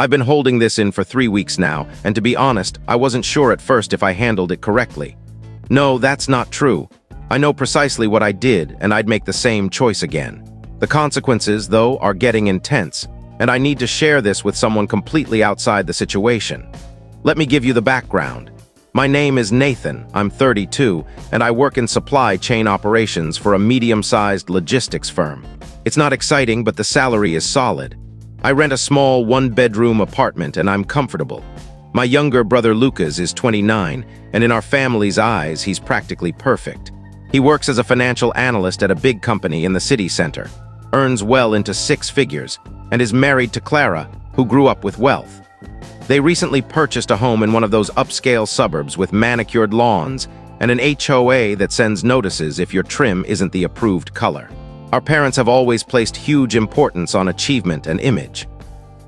I've been holding this in for 3 weeks now, and to be honest, I wasn't sure at first if I handled it correctly. No, that's not true. I know precisely what I did, and I'd make the same choice again. The consequences, though, are getting intense, and I need to share this with someone completely outside the situation. Let me give you the background. My name is Nathan, I'm 32, and I work in supply chain operations for a medium-sized logistics firm. It's not exciting, but the salary is solid. I rent a small one-bedroom apartment, and I'm comfortable. My younger brother Lucas is 29, and in our family's eyes, he's practically perfect. He works as a financial analyst at a big company in the city center, earns well into 6 figures, and is married to Clara, who grew up with wealth. They recently purchased a home in one of those upscale suburbs with manicured lawns and an HOA that sends notices if your trim isn't the approved color. Our parents have always placed huge importance on achievement and image.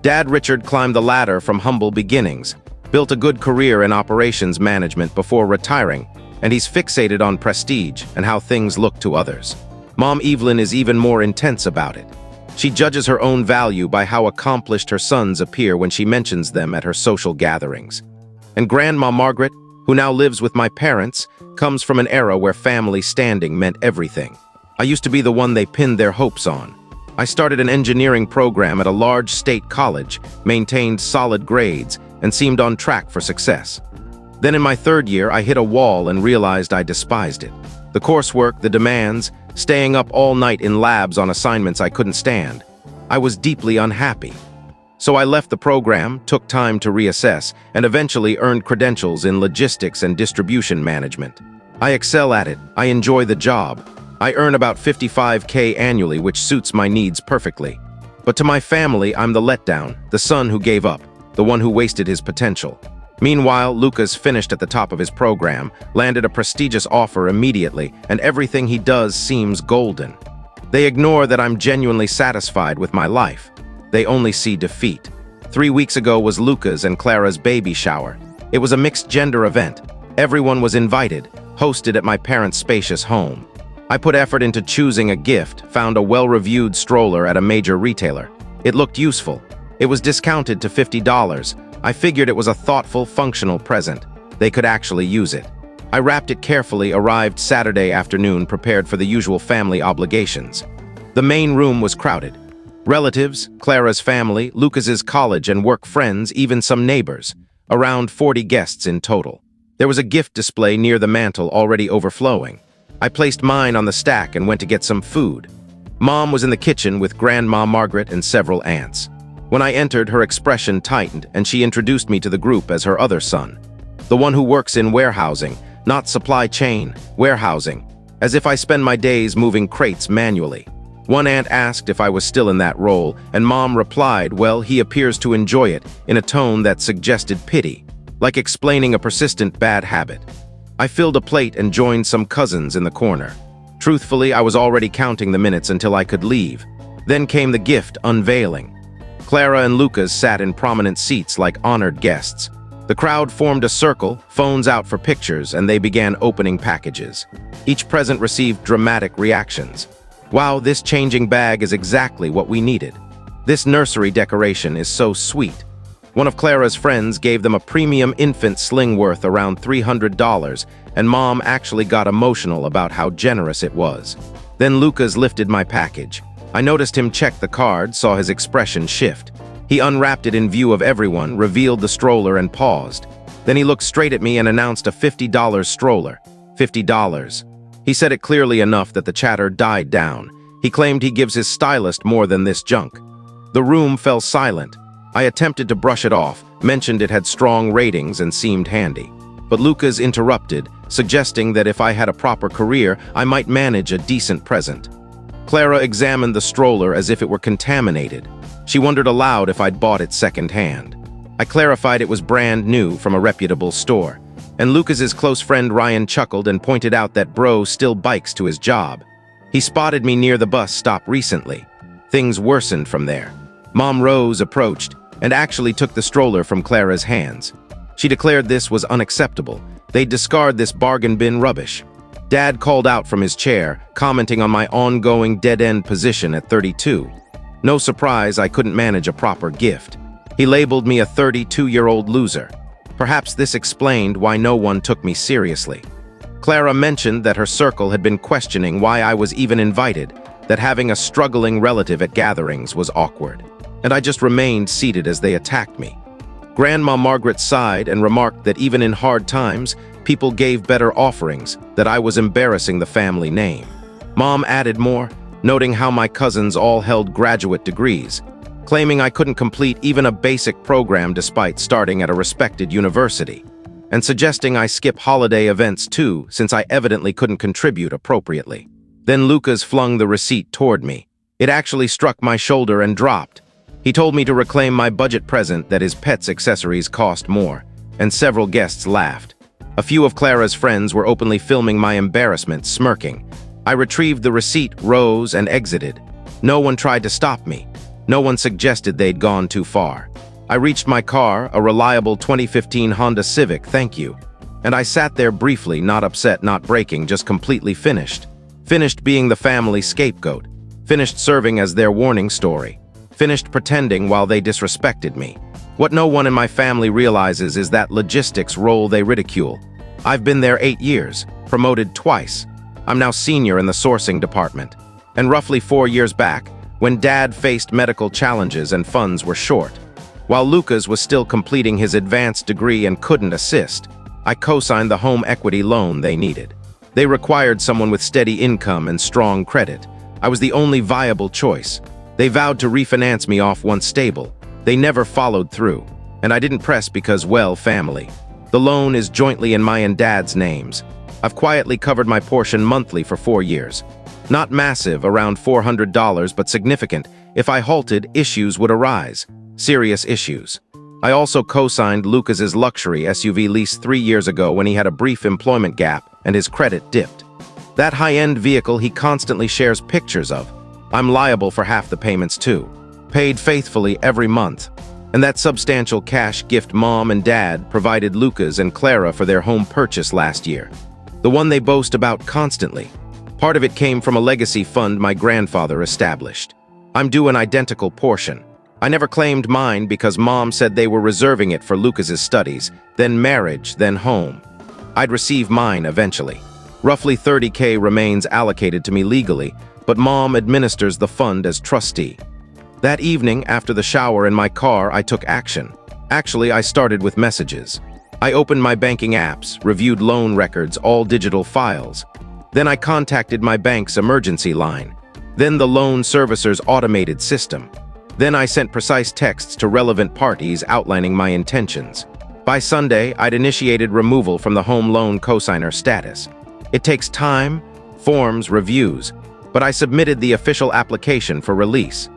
Dad Richard climbed the ladder from humble beginnings, built a good career in operations management before retiring, and he's fixated on prestige and how things look to others. Mom Evelyn is even more intense about it. She judges her own value by how accomplished her sons appear when she mentions them at her social gatherings. And Grandma Margaret, who now lives with my parents, comes from an era where family standing meant everything. I used to be the one they pinned their hopes on. I started an engineering program at a large state college, maintained solid grades, and seemed on track for success. Then in my 3rd year, I hit a wall and realized I despised it. The coursework, the demands, staying up all night in labs on assignments I couldn't stand. I was deeply unhappy. So I left the program, took time to reassess, and eventually earned credentials in logistics and distribution management. I excel at it. I enjoy the job. I earn about $55K annually, which suits my needs perfectly. But to my family, I'm the letdown, the son who gave up, the one who wasted his potential. Meanwhile, Lucas finished at the top of his program, landed a prestigious offer immediately, and everything he does seems golden. They ignore that I'm genuinely satisfied with my life. They only see defeat. 3 weeks ago was Lucas and Clara's baby shower. It was a mixed-gender event. Everyone was invited, hosted at my parents' spacious home. I put effort into choosing a gift, found a well-reviewed stroller at a major retailer. It looked useful. It was discounted to $50. I figured it was a thoughtful, functional present. They could actually use it. I wrapped it carefully, arrived Saturday afternoon, prepared for the usual family obligations. The main room was crowded. Relatives, Clara's family, Lucas's college and work friends, even some neighbors. Around 40 guests in total. There was a gift display near the mantel already overflowing. I placed mine on the stack and went to get some food. Mom was in the kitchen with Grandma Margaret and several aunts. When I entered, her expression tightened, and she introduced me to the group as her other son. The one who works in warehousing, not supply chain, warehousing, as if I spend my days moving crates manually. One aunt asked if I was still in that role, and Mom replied, well, he appears to enjoy it, in a tone that suggested pity, like explaining a persistent bad habit. I filled a plate and joined some cousins in the corner. Truthfully, I was already counting the minutes until I could leave. Then came the gift unveiling. Clara and Lucas sat in prominent seats like honored guests. The crowd formed a circle, phones out for pictures, and they began opening packages. Each present received dramatic reactions. Wow, this changing bag is exactly what we needed. This nursery decoration is so sweet. One of Clara's friends gave them a premium infant sling worth around $300, and Mom actually got emotional about how generous it was. Then Lucas lifted my package. I noticed him check the card, saw his expression shift. He unwrapped it in view of everyone, revealed the stroller, and paused. Then he looked straight at me and announced a $50 stroller. $50. He said it clearly enough that the chatter died down. He claimed he gives his stylist more than this junk. The room fell silent. I attempted to brush it off, mentioned it had strong ratings and seemed handy. But Lucas interrupted, suggesting that if I had a proper career, I might manage a decent present. Clara examined the stroller as if it were contaminated. She wondered aloud if I'd bought it secondhand. I clarified it was brand new from a reputable store, and Lucas's close friend Ryan chuckled and pointed out that bro still bikes to his job. He spotted me near the bus stop recently. Things worsened from there. Mom Rose approached and actually took the stroller from Clara's hands. She declared this was unacceptable. They'd discard this bargain bin rubbish. Dad called out from his chair, commenting on my ongoing dead-end position at 32. No surprise I couldn't manage a proper gift. He labeled me a 32-year-old loser. Perhaps this explained why no one took me seriously. Clara mentioned that her circle had been questioning why I was even invited, that having a struggling relative at gatherings was awkward. And I just remained seated as they attacked me. Grandma Margaret sighed and remarked that even in hard times, people gave better offerings, that I was embarrassing the family name. Mom added more, noting how my cousins all held graduate degrees, claiming I couldn't complete even a basic program despite starting at a respected university, and suggesting I skip holiday events too, since I evidently couldn't contribute appropriately. Then Lucas flung the receipt toward me. It actually struck my shoulder and dropped. He told me to reclaim my budget present that his pet's accessories cost more, and several guests laughed. A few of Clara's friends were openly filming my embarrassment, smirking. I retrieved the receipt, rose, and exited. No one tried to stop me. No one suggested they'd gone too far. I reached my car, a reliable 2015 Honda Civic, thank you. And I sat there briefly, not upset, not breaking, just completely finished. Finished being the family scapegoat. Finished serving as their warning story. Finished pretending while they disrespected me. What no one in my family realizes is that logistics role they ridicule. I've been there 8 years, promoted twice. I'm now senior in the sourcing department. And roughly 4 years back, when Dad faced medical challenges and funds were short, while Lucas was still completing his advanced degree and couldn't assist, I co-signed the home equity loan they needed. They required someone with steady income and strong credit. I was the only viable choice. They vowed to refinance me off once stable. They never followed through, and I didn't press because, well, family. The loan is jointly in my and Dad's names. I've quietly covered my portion monthly for 4 years. Not massive, around $400, but significant. If I halted, issues would arise. Serious issues. I also co-signed Lucas's luxury SUV lease 3 years ago when he had a brief employment gap and his credit dipped. That high-end vehicle he constantly shares pictures of. I'm liable for half the payments too. Paid faithfully every month. And that substantial cash gift Mom and Dad provided Lucas and Clara for their home purchase last year. The one they boast about constantly. Part of it came from a legacy fund my grandfather established. I'm due an identical portion. I never claimed mine because Mom said they were reserving it for Lucas's studies, then marriage, then home. I'd receive mine eventually. Roughly $30K remains allocated to me legally, but Mom administers the fund as trustee. That evening, after the shower in my car, I took action. Actually, I started with messages. I opened my banking apps, reviewed loan records, all digital files. Then I contacted my bank's emergency line. Then the loan servicer's automated system. Then I sent precise texts to relevant parties outlining my intentions. By Sunday, I'd initiated removal from the home loan cosigner status. It takes time, forms, reviews, but I submitted the official application for release.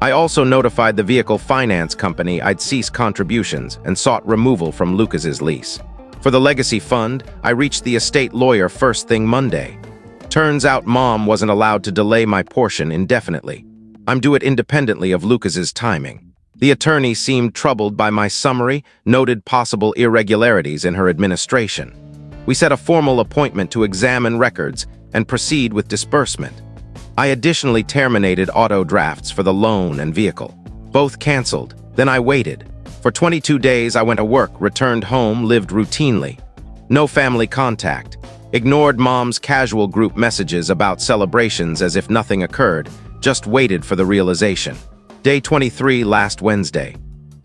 I also notified the vehicle finance company I'd cease contributions and sought removal from Lucas's lease. For the legacy fund, I reached the estate lawyer first thing Monday. Turns out Mom wasn't allowed to delay my portion indefinitely. I'm due it independently of Lucas's timing. The attorney seemed troubled by my summary, noted possible irregularities in her administration. We set a formal appointment to examine records and proceed with disbursement. I additionally terminated auto drafts for the loan and vehicle. Both canceled. Then I waited. For 22 days, I went to work, returned home, lived routinely. No family contact. Ignored Mom's casual group messages about celebrations as if nothing occurred. Just waited for the realization. Day 23 last Wednesday.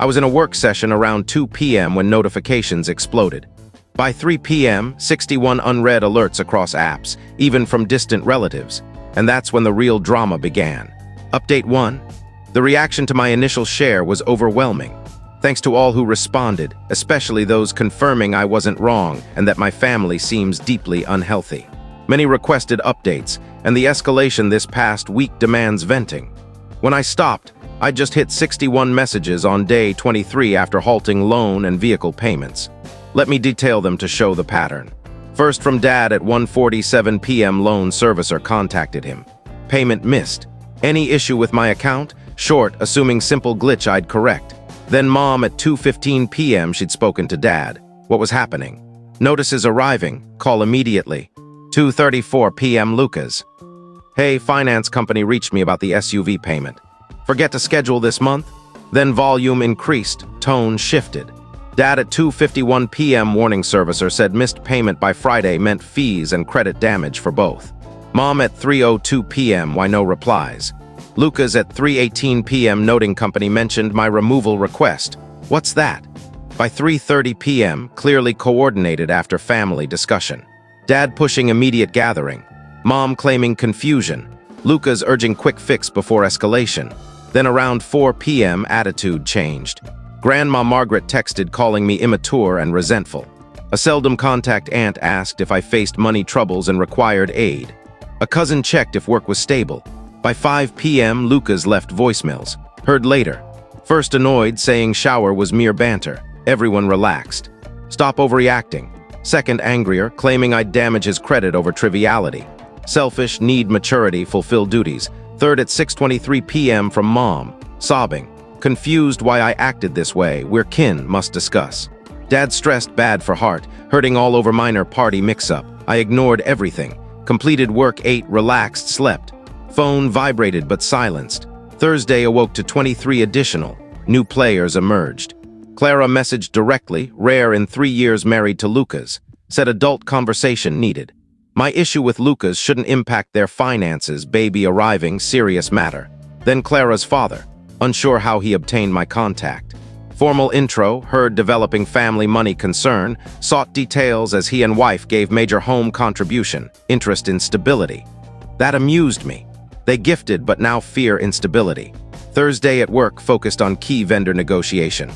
I was in a work session around 2 p.m. when notifications exploded. By 3 p.m., 61 unread alerts across apps, even from distant relatives. And that's when the real drama began. Update 1. The reaction to my initial share was overwhelming. Thanks to all who responded, especially those confirming I wasn't wrong and that my family seems deeply unhealthy. Many requested updates, and the escalation this past week demands venting. When I stopped, I just hit 61 messages on day 23 after halting loan and vehicle payments. Let me detail them to show the pattern. First, from Dad at 1:47 p.m. loan servicer contacted him. Payment missed. Any issue with my account? Short, assuming simple glitch I'd correct. Then Mom at 2:15 p.m. she'd spoken to Dad. What was happening? Notices arriving. Call immediately. 2:34 p.m. Lucas. Hey, finance company reached me about the SUV payment. Forget to schedule this month? Then volume increased, tone shifted. Dad at 2:51 p.m. warning servicer said missed payment by Friday meant fees and credit damage for both. Mom at 3:02 p.m. Why no replies? Lucas at 3:18 p.m. noting company mentioned my removal request. What's that? By 3:30 p.m. clearly coordinated after family discussion. Dad pushing immediate gathering. Mom claiming confusion. Lucas urging quick fix before escalation. Then around 4 p.m. attitude changed. Grandma Margaret texted calling me immature and resentful. A seldom contact aunt asked if I faced money troubles and required aid. A cousin checked if work was stable. By 5 p.m. Lucas left voicemails. Heard later. First annoyed, saying shower was mere banter. Everyone relaxed. Stop overreacting. Second angrier, claiming I'd damage his credit over triviality. Selfish, need maturity, fulfill duties. Third at 6:23 p.m. from Mom, sobbing. Confused why I acted this way, we're kin, must discuss. Dad stressed, bad for heart, hurting all over minor party mix-up. I ignored everything. Completed work, ate, relaxed, slept. Phone vibrated but silenced. Thursday awoke to 23 additional. New players emerged. Clara messaged directly, rare in 3 years married to Lucas. Said adult conversation needed. My issue with Lucas shouldn't impact their finances, baby arriving, serious matter. Then Clara's father, unsure how he obtained my contact. Formal intro, heard developing family money concern, sought details as he and wife gave major home contribution, interest in stability. That amused me. They gifted but now fear instability. Thursday at work focused on key vendor negotiation.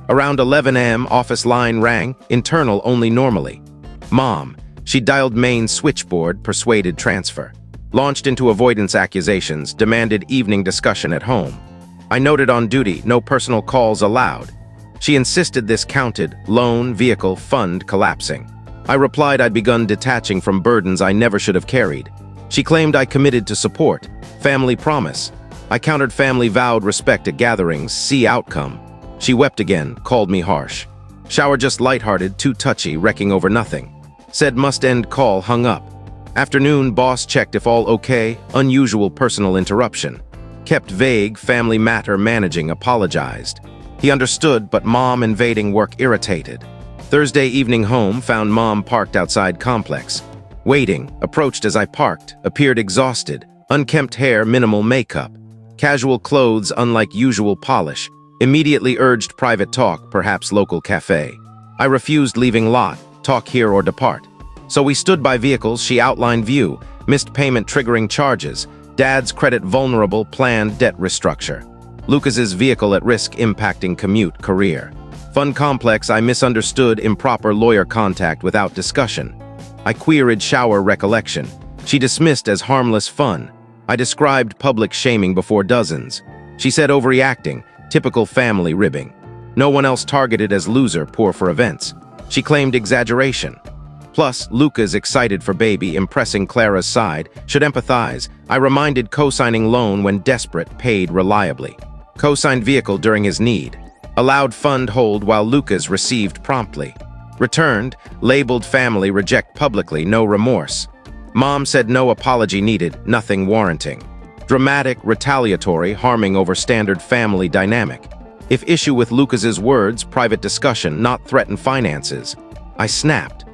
Around 11 a.m. office line rang, internal only normally. Mom, she dialed main switchboard, persuaded transfer. Launched into avoidance accusations, demanded evening discussion at home. I noted on duty, no personal calls allowed. She insisted this counted, loan, vehicle, fund collapsing. I replied I'd begun detaching from burdens I never should have carried. She claimed I committed to support, family promise. I countered family vowed respect at gatherings, see outcome. She wept again, called me harsh. Shower just lighthearted, too touchy, wrecking over nothing. Said must end call, hung up. Afternoon, boss checked if all okay, unusual personal interruption. Kept vague, family matter managing, apologized. He understood, but mom invading work irritated. Thursday evening home, found mom parked outside complex. Waiting, approached as I parked, appeared exhausted, unkempt hair, minimal makeup. Casual clothes, unlike usual polish. Immediately urged private talk, perhaps local cafe. I refused leaving lot, talk here or depart. So we stood by vehicles, she outlined view, missed payment triggering charges, dad's credit vulnerable, planned debt restructure. Lucas's vehicle at risk impacting commute, career. Fun complex, I misunderstood improper lawyer contact without discussion. I queried shower recollection. She dismissed as harmless fun. I described public shaming before dozens. She said overreacting, typical family ribbing. No one else targeted as loser, poor for events. She claimed exaggeration. Plus, Lucas excited for baby, impressing Clara's side, should empathize. I reminded co-signing loan when desperate, paid reliably. Co-signed vehicle during his need. Allowed fund hold while Lucas received promptly. Returned, labeled family reject publicly, no remorse. Mom said no apology needed, nothing warranting. Dramatic, retaliatory, harming over standard family dynamic. If issue with Lucas's words, private discussion, not threaten finances. I snapped.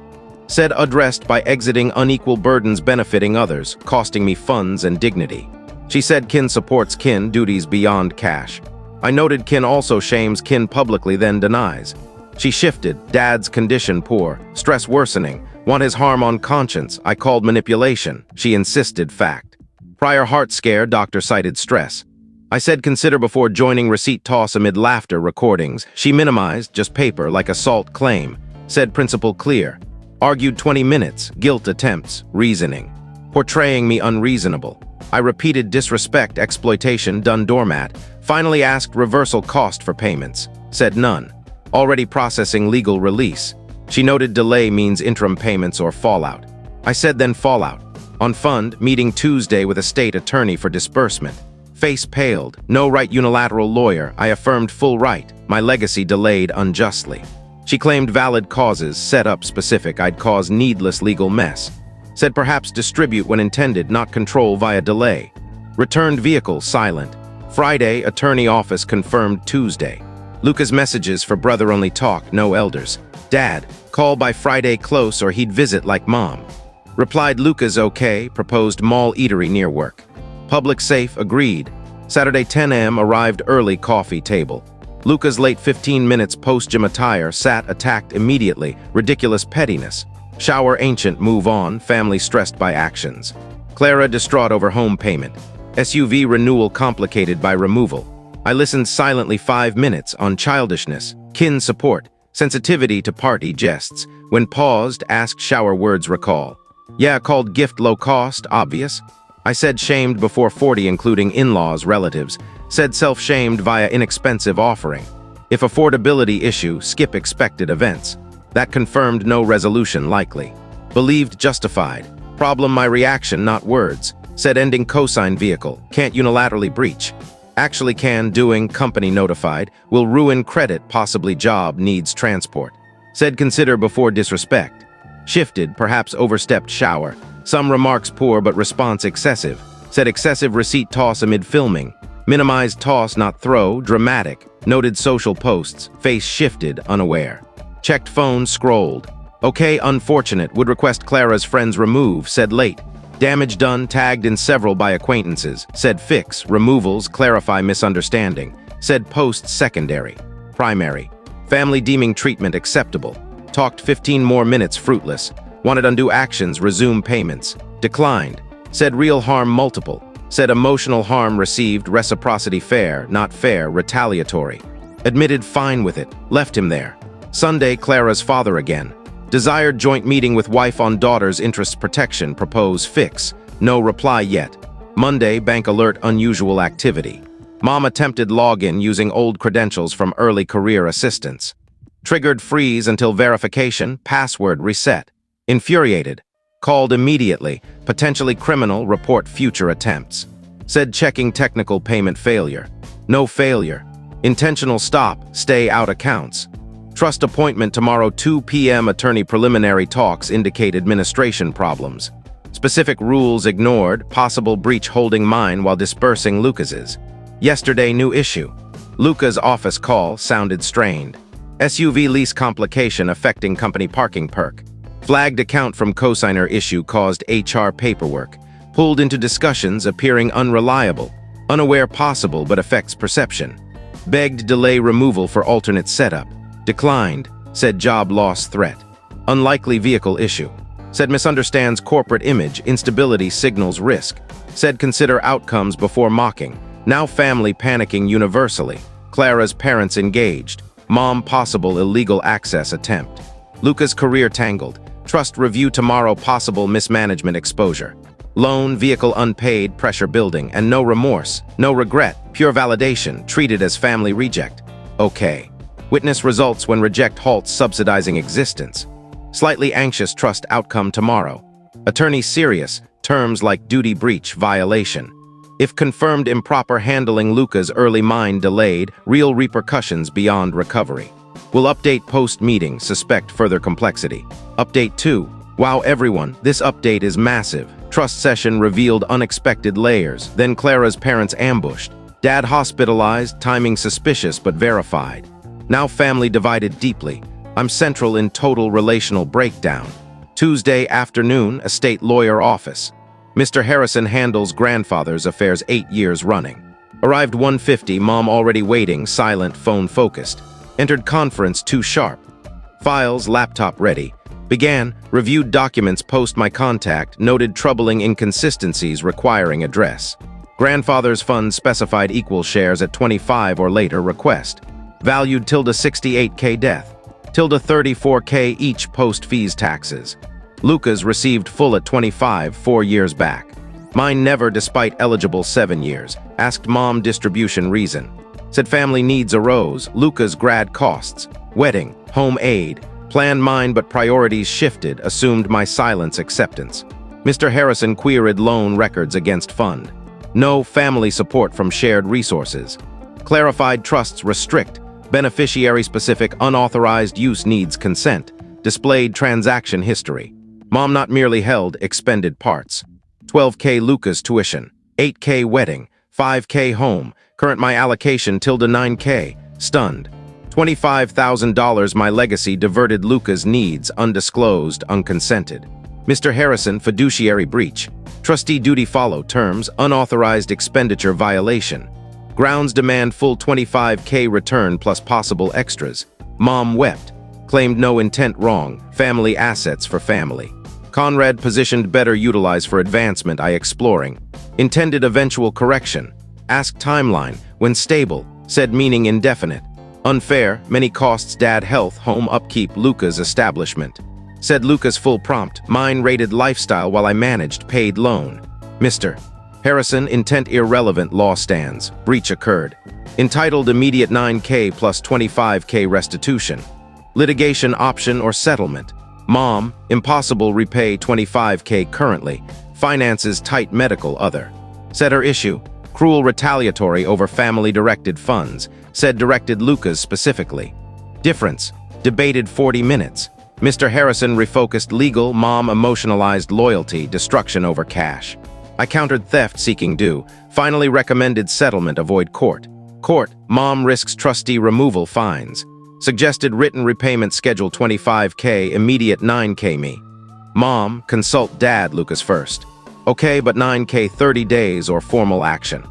Said addressed by exiting unequal burdens benefiting others, costing me funds and dignity. She said kin supports kin, duties beyond cash. I noted kin also shames kin publicly, then denies. She shifted, dad's condition poor, stress worsening, want his harm on conscience. I called manipulation. She insisted fact. Prior heart scare, doctor cited stress. I said consider before joining receipt toss amid laughter recordings. She minimized, just paper, like assault claim. Said principle clear. Argued 20 minutes, guilt attempts, reasoning. Portraying me unreasonable. I repeated disrespect, exploitation, done doormat. Finally asked reversal cost for payments. Said none. Already processing legal release. She noted delay means interim payments or fallout. I said then fallout. On fund, meeting Tuesday with a state attorney for disbursement. Face paled, no right unilateral lawyer. I affirmed full right, my legacy delayed unjustly. She claimed valid causes, set up specific, I'd cause needless legal mess. Said perhaps distribute when intended, not control via delay. Returned vehicle, silent. Friday, attorney office confirmed Tuesday. Lucas messages for brother-only talk, no elders. Dad, call by Friday close or he'd visit like mom. Replied Lucas okay, proposed mall eatery near work. Public safe, agreed. Saturday 10 a.m. arrived early coffee table. Lucas late 15 minutes post-gym attire, sat attacked immediately, ridiculous pettiness. Shower ancient, move on, family stressed by actions. Clara distraught over home payment. SUV renewal complicated by removal. I listened silently 5 minutes on childishness, kin support, sensitivity to party jests. When paused, asked shower words recall. Yeah, called gift low cost, obvious. I said shamed before 40 including in-laws, relatives. Said self-shamed via inexpensive offering. If affordability issue, skip expected events. That confirmed no resolution likely. Believed justified. Problem my reaction, not words. Said ending cosign vehicle, can't unilaterally breach. Actually can, doing, company notified, will ruin credit, possibly job, needs transport. Said consider before disrespect. Shifted, perhaps overstepped shower. Some remarks poor but response excessive. Said excessive receipt toss amid filming. Minimized toss, not throw, dramatic. Noted social posts, face shifted, unaware. Checked phone, scrolled. Okay, unfortunate, would request Clara's friends remove, said late. Damage done, tagged in several by acquaintances. Said fix, removals, clarify misunderstanding. Said post secondary. Primary. Family deeming treatment acceptable. Talked 15 more minutes fruitless. Wanted undo actions, resume payments. Declined. Said real harm multiple. Said emotional harm received, reciprocity fair, not fair, retaliatory. Admitted fine with it, left him there. Sunday, Clara's father again. Desired joint meeting with wife on daughter's interests protection, propose fix. No reply yet. Monday, bank alert unusual activity. Mom attempted login using old credentials from early career assistance. Triggered freeze until verification, password reset. Infuriated. Called immediately, potentially criminal, report future attempts. Said checking technical payment failure. No failure. Intentional stop, stay out accounts. Trust appointment tomorrow 2 p.m. Attorney preliminary talks indicate administration problems. Specific rules ignored, possible breach holding mine while dispersing Lucas's. Yesterday new issue. Lucas' office call sounded strained. SUV lease complication affecting company parking perk. Flagged account from cosigner issue caused HR paperwork. Pulled into discussions appearing unreliable. Unaware possible but affects perception. Begged delay removal for alternate setup. Declined. Said job loss threat. Unlikely vehicle issue. Said misunderstands corporate image, instability signals risk. Said consider outcomes before mocking. Now family panicking universally. Clara's parents engaged. Mom possible illegal access attempt. Lucas career tangled. Trust review tomorrow possible mismanagement exposure. Loan, vehicle unpaid, pressure building, and no remorse, no regret, pure validation, treated as family reject. Okay. Witness results when reject halts subsidizing existence. Slightly anxious trust outcome tomorrow. Attorney serious, terms like duty breach, violation. If confirmed improper handling Lucas early mind delayed, real repercussions beyond recovery. Will update post-meeting, suspect further complexity. Update 2. Wow everyone, this update is massive. Trust session revealed unexpected layers, then Clara's parents ambushed. Dad hospitalized, timing suspicious but verified. Now family divided deeply. I'm central in total relational breakdown. Tuesday afternoon, estate lawyer office. Mr. Harrison handles grandfather's affairs 8 years running. Arrived 1:50, mom already waiting, silent, phone focused. Entered conference too sharp. Files, laptop ready. Began, reviewed documents post my contact, noted troubling inconsistencies requiring address. Grandfather's funds specified equal shares at 25 or later request. Valued ~68K death. ~34K each post fees taxes. Lucas received full at 25 4 years back. Mine never despite eligible 7 years. Asked mom distribution reason. Said family needs arose, Lucas grad costs. Wedding, home aid. Planned mine but priorities shifted, assumed my silence acceptance. Mr. Harrison queried loan records against fund. No family support from shared resources. Clarified trusts restrict. Beneficiary-specific unauthorized use needs consent. Displayed transaction history. Mom not merely held expended parts. 12K Lucas tuition. 8K wedding. 5K home. Current my allocation tilde 9K. Stunned. $25,000 my legacy diverted Luca's needs, undisclosed, unconsented. Mr. Harrison, fiduciary breach. Trustee duty follow terms, unauthorized expenditure violation. Grounds demand full 25K return plus possible extras. Mom wept. Claimed no intent wrong. Family assets for family. Conrad positioned better utilized for advancement I exploring. Intended eventual correction. Ask timeline. When stable. Said meaning indefinite. Unfair. Many costs dad health home upkeep Luca's establishment. Said Luca's full prompt. Mine rated lifestyle while I managed paid loan. Mr. Harrison, intent irrelevant, law stands. Breach occurred. Entitled immediate 9K plus 25K restitution. Litigation option or settlement. Mom, impossible repay 25K currently. Finances tight medical other. Said her issue. Cruel retaliatory over family-directed funds. Said directed Luca's specifically. Difference. Debated 40 minutes. Mr. Harrison refocused legal, mom emotionalized loyalty, destruction over cash. I countered theft seeking due, finally recommended settlement avoid court. Court, mom risks trustee removal fines. Suggested written repayment schedule 25K, immediate 9K me. Mom, consult dad Lucas first. Okay, but 9K 30 days or formal action.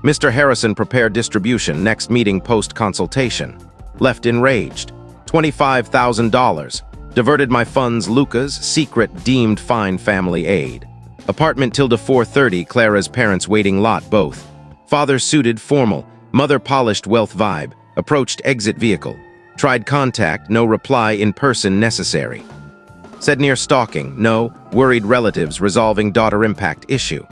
Mr. Harrison prepared distribution, next meeting post-consultation. Left enraged. $25,000. Diverted my funds Luca's, secret deemed fine family aid. Apartment tilde 430, Clara's parents waiting lot both. Father suited formal, mother polished wealth vibe, approached exit vehicle. Tried contact, no reply in person necessary. Said near stalking, no, worried relatives resolving daughter impact issue.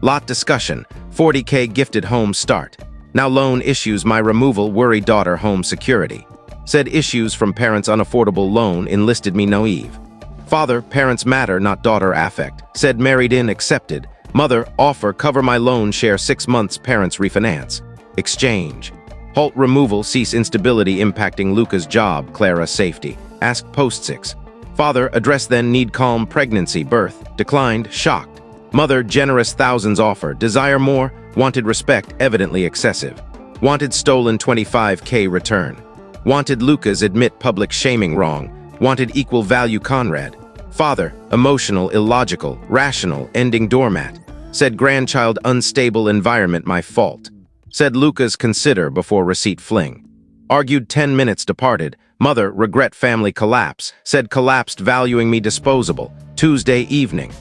Lot discussion, 40K gifted home start. Now loan issues my removal worry daughter home security. Said issues from parents unaffordable loan enlisted me naive. Father, parents matter not daughter affect. Said married in accepted. Mother, offer cover my loan share 6 months parents refinance. Exchange. Halt removal cease instability impacting Luca's job Clara safety. Ask post 6. Father, address then need calm pregnancy birth. Declined, shocked. Mother, generous thousands offer. Desire more, wanted respect evidently excessive. Wanted stolen 25K return. Wanted Luca's admit public shaming wrong. Wanted equal value Conrad. Father, emotional, illogical, rational, ending doormat. Said grandchild unstable environment my fault. Said Luca's consider before receipt fling. Argued 10 minutes departed. Mother, regret family collapse. Said collapsed valuing me disposable. Tuesday evening.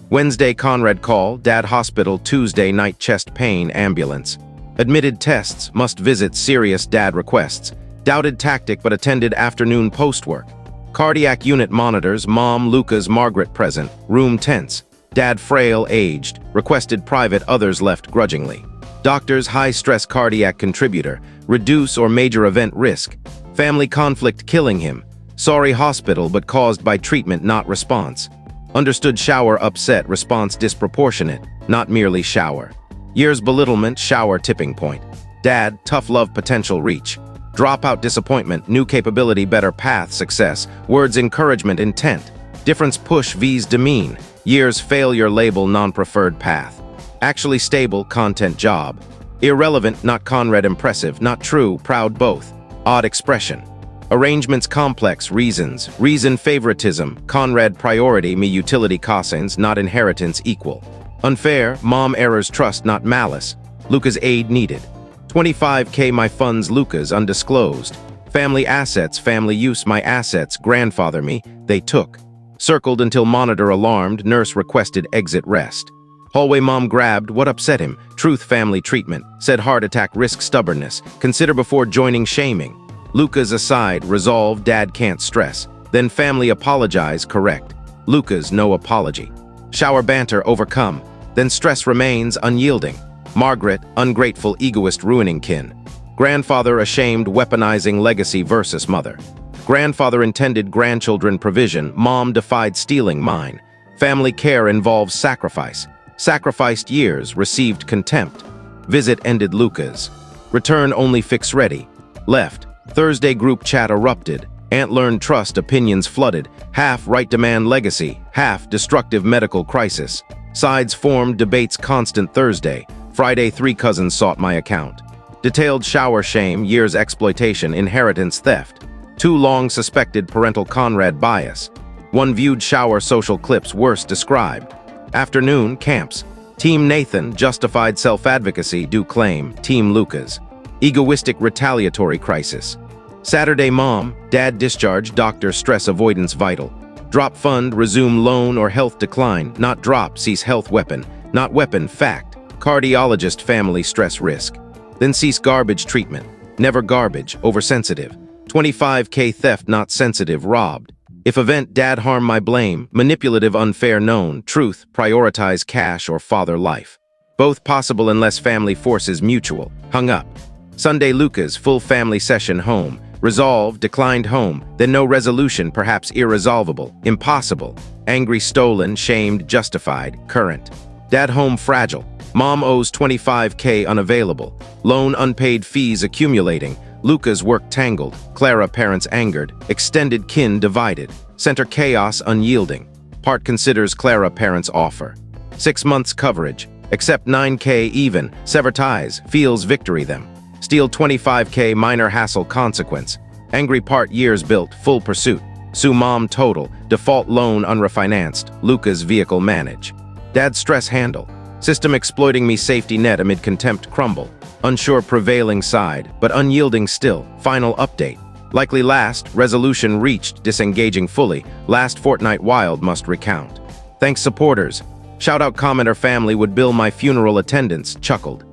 Wednesday Conrad call, dad hospital Tuesday night chest pain ambulance. Admitted tests, must visit serious dad requests. Doubted tactic but attended afternoon post-work. Cardiac unit monitors, mom Luca's Margaret present, room tense. Dad frail, aged, requested private others left grudgingly. Doctors high-stress cardiac contributor, reduce or major event risk. Family conflict killing him. Sorry hospital but caused by treatment not response. Understood shower upset, response disproportionate, not merely shower. Years belittlement, shower tipping point. Dad, tough love potential reach. Dropout disappointment, new capability better path success. Words encouragement intent. Difference push V's demean. Years failure label non-preferred path. Actually stable content job. Irrelevant not Conrad impressive, not true proud both. Odd expression. Arrangements complex reasons. Reason favoritism. Conrad priority me utility cosins not inheritance equal. Unfair mom errors trust not malice. Luca's aid needed. 25K my funds Luca's undisclosed. Family assets family use my assets grandfather me they took. Circled until monitor alarmed nurse requested exit rest. Hallway mom grabbed what upset him truth family treatment said heart attack risk stubbornness consider before joining shaming. Luca's aside resolve dad can't stress then family apologize correct. Luca's no apology. Shower banter overcome then stress remains unyielding. Margaret, ungrateful egoist ruining kin. Grandfather ashamed weaponizing legacy versus mother. Grandfather intended grandchildren provision, mom defied stealing mine. Family care involves sacrifice. Sacrificed years, received contempt. Visit ended Luca's. Return only fix ready. Left. Thursday group chat erupted. Aunt learned trust opinions flooded. Half right demand legacy, half destructive medical crisis. Sides formed debates constant Thursday. Friday, 3 cousins sought my account. Detailed shower shame, years exploitation, inheritance theft. 2 long suspected parental Conrad bias. 1 viewed shower social clips worst described. Afternoon, camps. Team Nathan, justified self-advocacy, do claim. Team Lucas, egoistic retaliatory crisis. Saturday, mom, dad discharge, doctor stress avoidance vital. Drop fund, resume loan or health decline, not drop, cease health weapon, not weapon, fact. Cardiologist, family stress risk. Then cease garbage treatment, never garbage, oversensitive. 25K theft, not sensitive, robbed. If event, dad harm, my blame, manipulative, unfair, known, truth, prioritize cash or father life. Both possible unless family forces mutual, hung up. Sunday, Lucas, full family session, home. Resolve, declined home, then no resolution, perhaps irresolvable, impossible. Angry, stolen, shamed, justified, current. Dad home, fragile. Mom owes 25K, unavailable. Loan, unpaid fees accumulating. Lucas work tangled. Clara parents angered. Extended kin divided. Center chaos unyielding. Part considers Clara parents offer. 6 months coverage. Accept 9K even. Sever ties. Feels victory them. Steal 25K, minor hassle consequence. Angry part, years built, full pursuit. Sue mom total. Default loan unrefinanced. Lucas vehicle manage. Dad stress handle. System exploiting me, safety net amid contempt crumble. Unsure prevailing side, but unyielding still. Final update. Likely last, resolution reached, disengaging fully. Last fortnight wild must recount. Thanks supporters. Shout out commenter family would bill my funeral attendance, chuckled.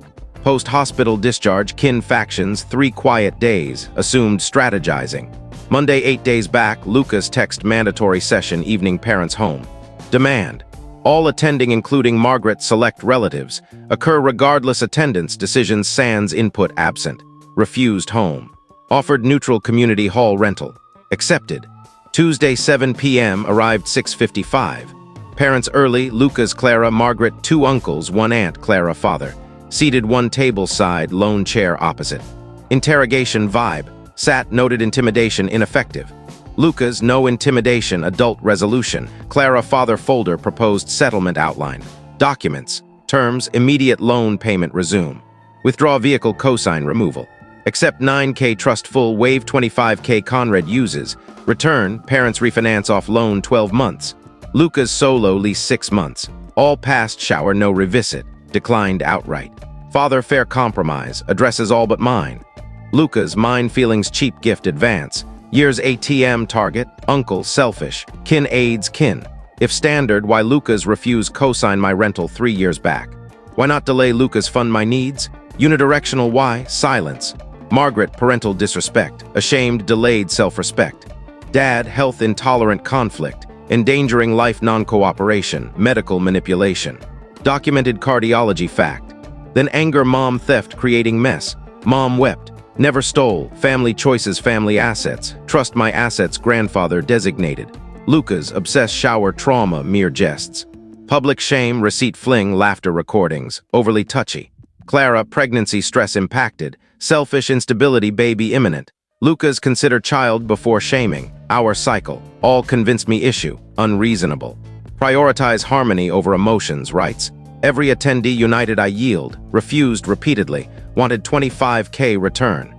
Post-hospital discharge, kin factions, 3 quiet days, assumed strategizing. Monday, 8 days back, Lucas text mandatory session, evening parents home. Demand. All attending including Margaret select relatives, occur regardless attendance, decisions sans input absent. Refused home. Offered neutral community hall rental. Accepted. Tuesday 7 p.m. arrived 6:55. Parents early, Lucas, Clara, Margaret, 2 uncles, 1 aunt, Clara father. Seated 1 table side, lone chair opposite. Interrogation vibe. Sat, noted intimidation ineffective. Lucas, no intimidation, adult resolution. Clara father folder, proposed settlement outline. Documents. Terms, immediate loan payment resume. Withdraw vehicle cosign removal. Accept 9K trust full, waive 25K Conrad uses. Return, parents refinance off loan 12 months. Lucas solo lease 6 months. All past shower, no revisit. Declined outright. Father fair compromise, addresses all but mine. Lucas, mine feelings cheap gift advance. Years ATM target, uncle selfish, kin aids kin. If standard, why Lucas refuse cosign my rental 3 years back? Why not delay Lucas fund my needs? Unidirectional why, silence. Margaret, parental disrespect, ashamed, delayed self-respect. Dad, health intolerant conflict, endangering life non-cooperation, medical manipulation. Documented cardiology fact. Then anger, mom theft creating mess. Mom wept. Never stole. Family choices, family assets. Trust my assets, grandfather designated. Lucas, obsessed shower trauma, mere jests. Public shame, receipt fling, laughter recordings. Overly touchy. Clara, pregnancy stress impacted. Selfish instability, baby imminent. Lucas, consider child before shaming. Our cycle. All convince me issue. Unreasonable. Prioritize harmony over emotions, rights. Every attendee united I yield, refused repeatedly, wanted 25K return.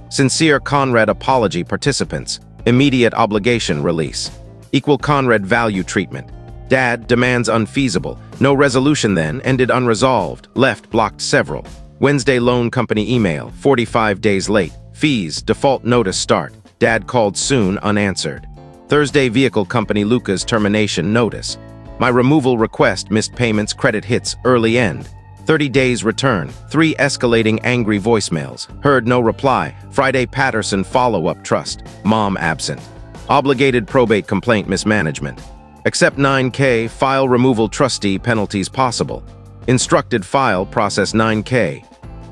Sincere Conrad apology participants, immediate obligation release. Equal Conrad value treatment. Dad demands unfeasible, no resolution then, ended unresolved, left blocked several. Wednesday loan company email, 45 days late, fees, default notice start, dad called soon unanswered. Thursday vehicle company Lucas termination notice. My removal request, missed payments, credit hits, early end. 30 days return, 3 escalating angry voicemails, heard no reply. Friday Patterson follow-up trust, mom absent. Obligated probate complaint mismanagement. Accept 9K, file removal trustee, penalties possible. Instructed file, process 9K.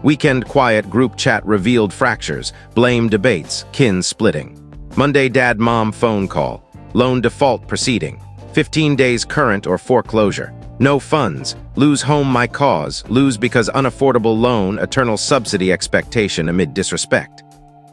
Weekend quiet, group chat revealed fractures, blame debates, kin splitting. Monday dad mom phone call, loan default proceeding. 15 days current or foreclosure. No funds. Lose home my cause. Lose because unaffordable loan, eternal subsidy expectation amid disrespect.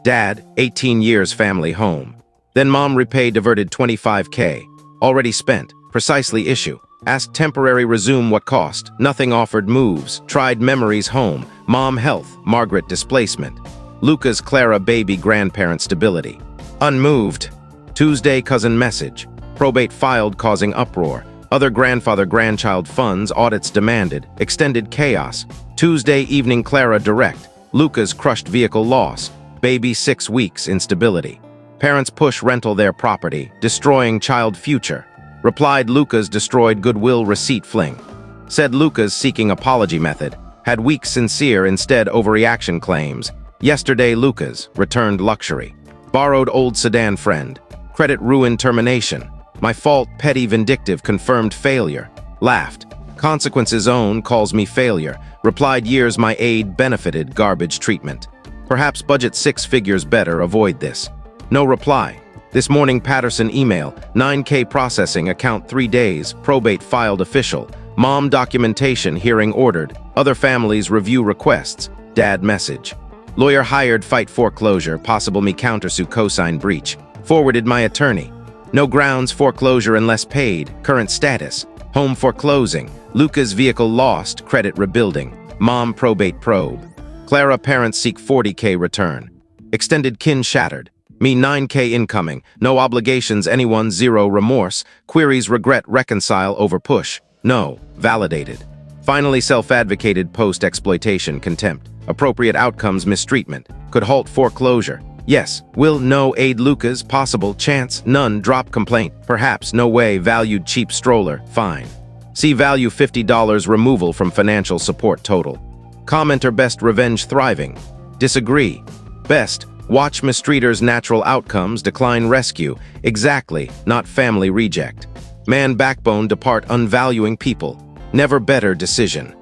Dad, 18 years family home. Then mom repay diverted 25K. Already spent. Precisely issue. Asked temporary resume what cost. Nothing offered moves. Tried memories home. Mom health. Margaret displacement. Lucas Clara baby grandparent stability. Unmoved. Tuesday cousin message. Probate filed causing uproar. Other grandfather-grandchild funds audits demanded. Extended chaos. Tuesday evening Clara direct. Lucas crushed vehicle loss. Baby 6 weeks instability. Parents push rental their property, destroying child future. Replied Lucas destroyed goodwill receipt fling. Said Lucas seeking apology method. Had weak sincere instead overreaction claims. Yesterday Lucas returned luxury. Borrowed old sedan friend. Credit ruin termination. My fault petty vindictive confirmed failure. Laughed. Consequences own calls me failure. Replied years my aid benefited garbage treatment. Perhaps budget 6 figures better avoid this. No reply. This morning Patterson email, 9K processing account 3 days, probate filed official, mom documentation hearing ordered, other families review requests, dad message. Lawyer hired fight foreclosure, possible me countersue cosign breach. Forwarded my attorney. No grounds foreclosure unless paid, current status. Home foreclosing, Lucas vehicle lost, credit rebuilding. Mom probate probe. Clara parents seek 40K return. Extended kin shattered. Me 9K incoming, no obligations anyone 0 remorse, queries regret reconcile over push, no, validated. Finally self-advocated post-exploitation contempt, appropriate outcomes mistreatment, could halt foreclosure, yes, will no aid Lucas, possible, chance, none, drop complaint, perhaps, no way, valued cheap stroller, fine. See value $50 removal from financial support total. Commenter best revenge thriving, disagree, best, watch mistreaters natural outcomes decline rescue, exactly, not family reject. Man backbone depart unvaluing people, never better decision.